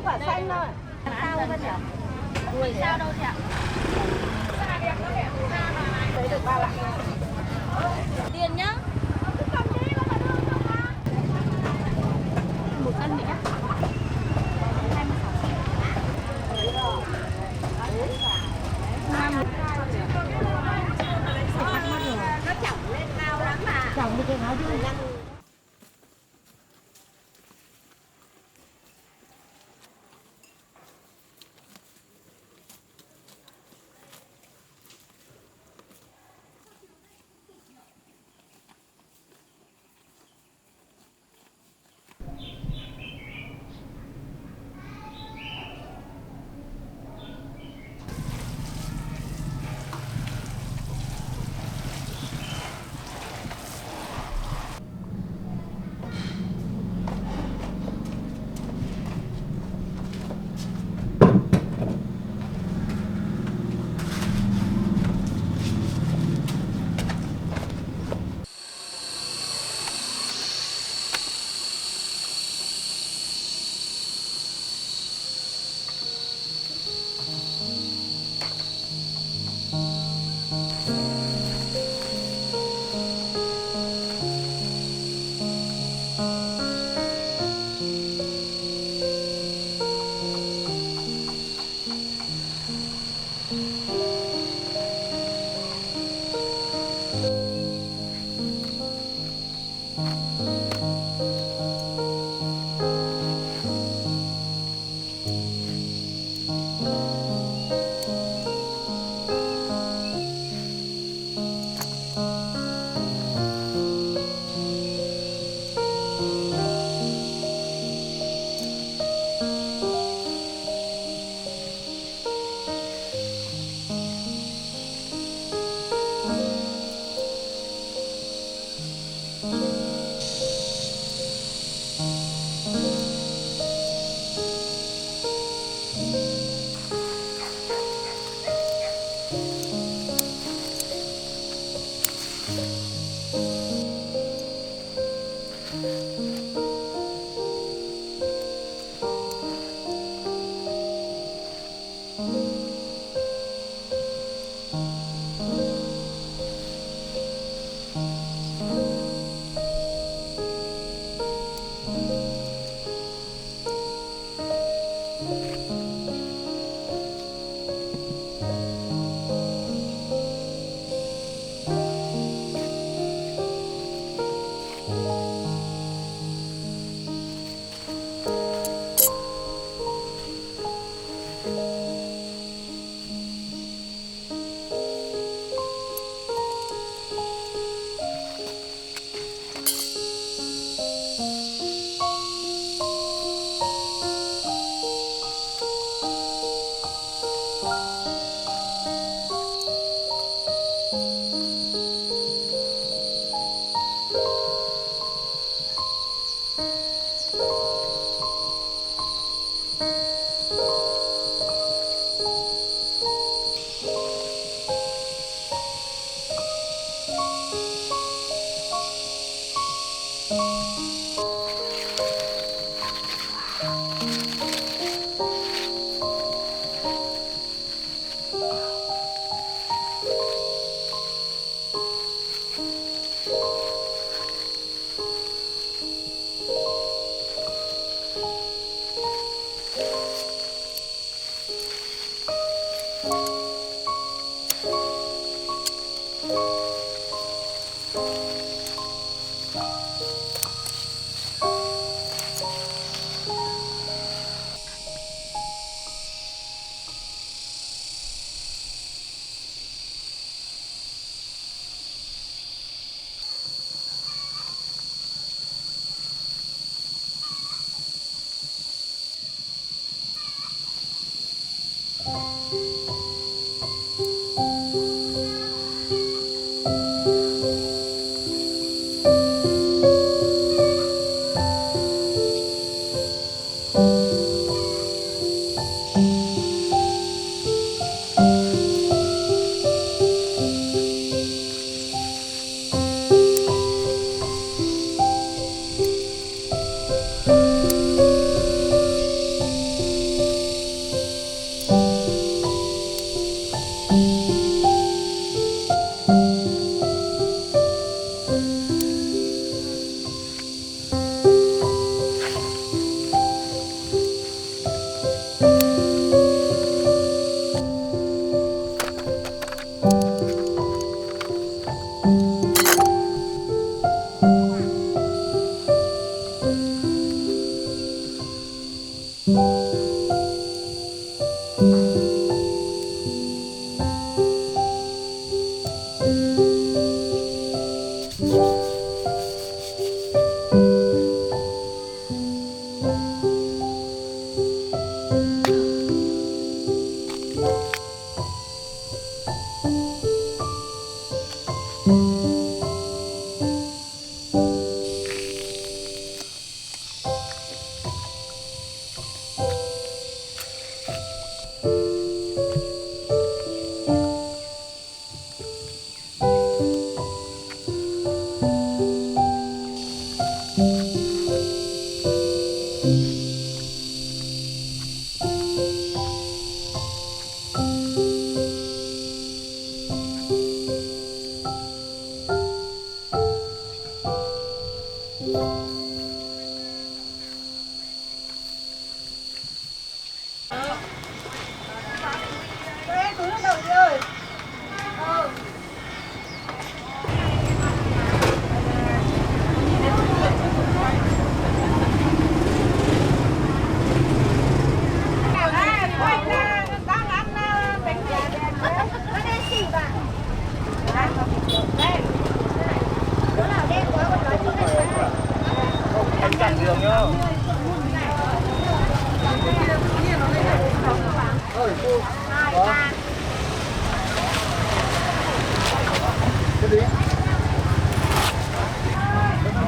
có quả xanh thôi. Sao Vân nhỉ? Đuổi sao đâu chị ạ? Đấy được 3 lạng. Tiền nhá. Một cân nữa nhá. 26. Nó chỏng lên cao lắm mà. Chỏng thì cái áo chứ.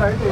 Đấy thì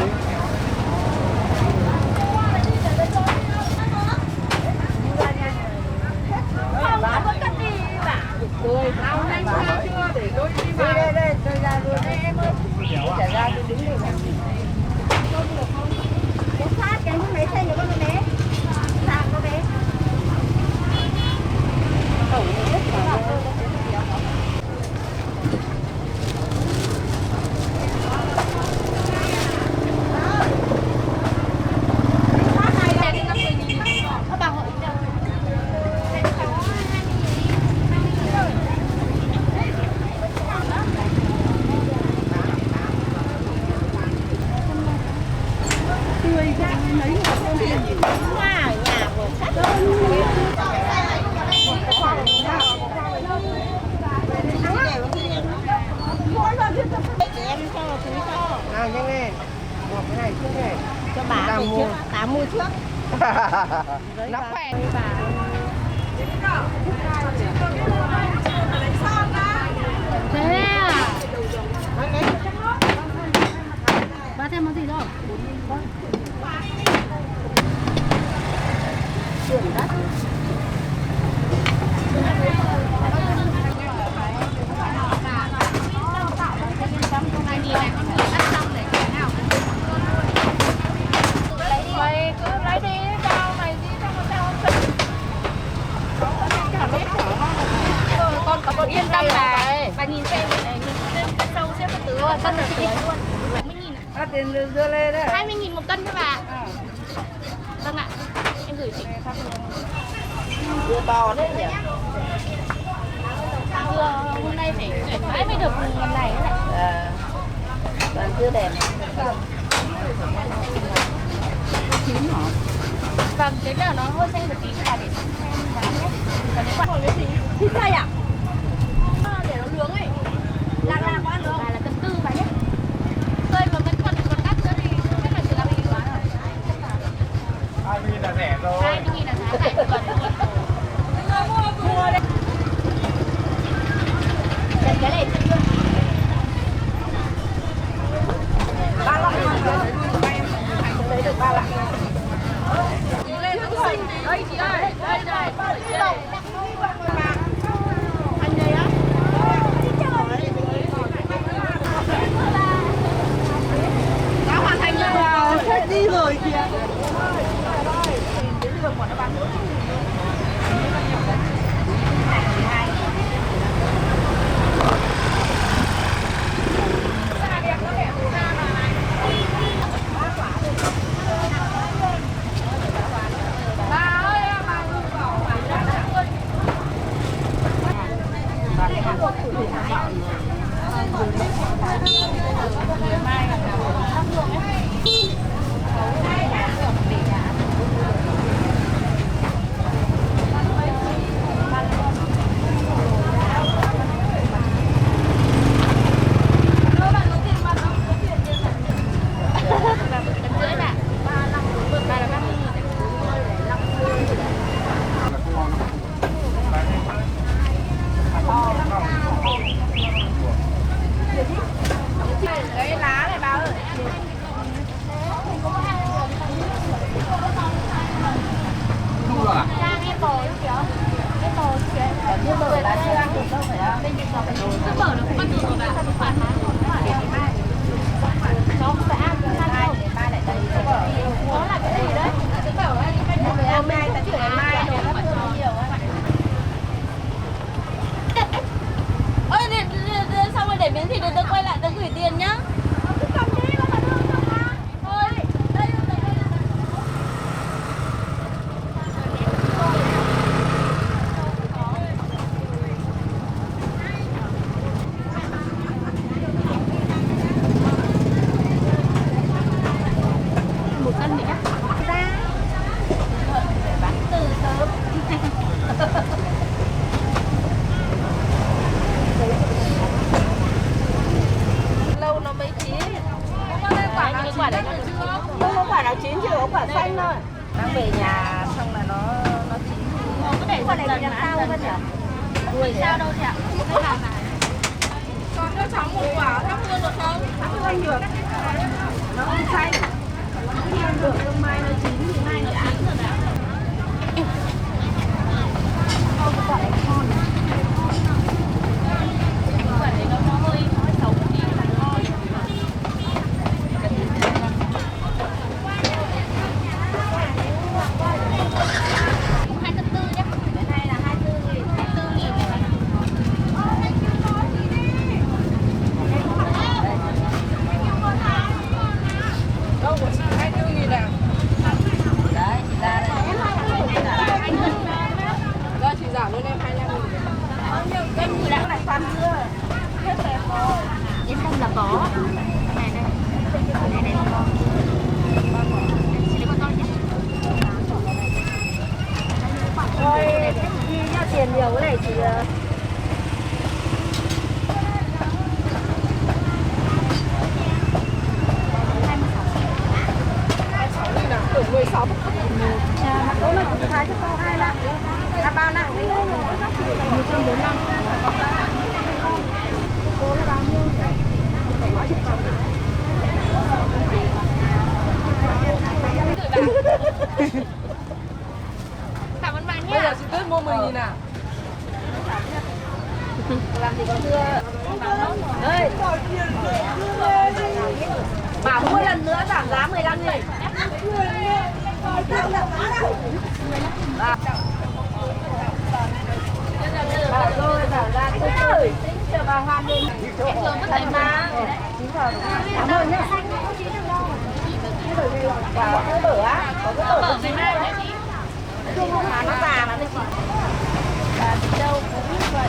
nào nhanh lên. Một cái này trước này. Cho bà mua trước, bà mua trước. Nó khỏe. Thế à? Bà thêm món gì đâu? Sườn đất. Mày cứ lấy đi, tao mày đi cho tao không thích. Con có con yên tâm này. Bà nhìn xem này, nhìn xem sâu xem cái tứ cân là tưới luôn. 20.000 ạ. Tiền dưa lê đấy. 20.000 một cân cho bà. Vâng ạ. Em gửi chị. Dưa to đấy nhỉ. Dưa hôm nay phải chuyển mãi mới được lần này đấy ạ. Toàn dưa đẹp. Chín hả? Vâng, cái nào nó hơi xanh một tí cho bà để xem giá nhé. Còn nếu còn cái gì? Thịt dây à? Để nó nướng ấy. Là có ăn được. Là cân tư bà nhé. Rơi mà vẫn còn đắt nữa thì không biết là chỉ là bao nhiêu rồi. 20.000 là rẻ rồi. 20.000 là giá rẻ còn. Mua đây. Cái này chưa. Ba lạng. Lấy được 3 lạng. Lên nó xinh. Đây chị ơi, đây đây. Anh đây á. Đã hoàn thành rồi. Hết đi rồi kìa. ngày mai đồ thấp hơn nhiều á. Ôi, xong rồi để miếng thịt tôi quay lại tôi gửi tiền nhá. Cầm đi, mà đưa cho ta. Thôi, đây. Một cân nữa. Ra. Để bán từ sớm. Lâu nó mới chín. Không có quả nào chín đấy chưa? Không có quả nào chín chỉ có quả xanh thôi. Đang về nhà xong là nó chín. Có để quả này thì làm sao Vân nhỉ? Đuổi sao đâu chị ạ? Đây là còn cho cháu một quả thắp hương được không? Thắp hương được. Nó không xanh. Không được, hôm mai nó chín thì mai nó chín rồi nè. Không, cái quả này ngon. Quả đấy nó hơi xấu tí là ngon. 24 nhá. Cái này là 24.000, 24.000 này. Đâu của chị 24.000 à? Đấy, chị ra đây. Rồi chị giảm luôn em 25.000. Cái gì đã lại khoan chưa? Hết rồi thôi. Yên tâm là có. Này đây. Này là có. Chị lấy con to nhé. Thôi, đi cho tiền nhiều cái này chị. Tưởng 16 Tối mà chị thái cho cô 2 lạng. À, bao nặng đấy. 145. Cô là bao nhiêu? Cảm ơn bạn nhé. Bây giờ chị Tuyết mua 10.000 à? Làm gì có thưa. Đây. Bảo mua lần nữa giảm giá 15.000. Bảo rồi, bảo ra tôi ơi. Chờ bà Hoan lên. Em thường mất tay mà. Cảm ơn nhé. Bảo cái bở á. Có cái bở của chị đấy. Mà nó già mà đấy chị. Bà đi đâu cũng biết vậy.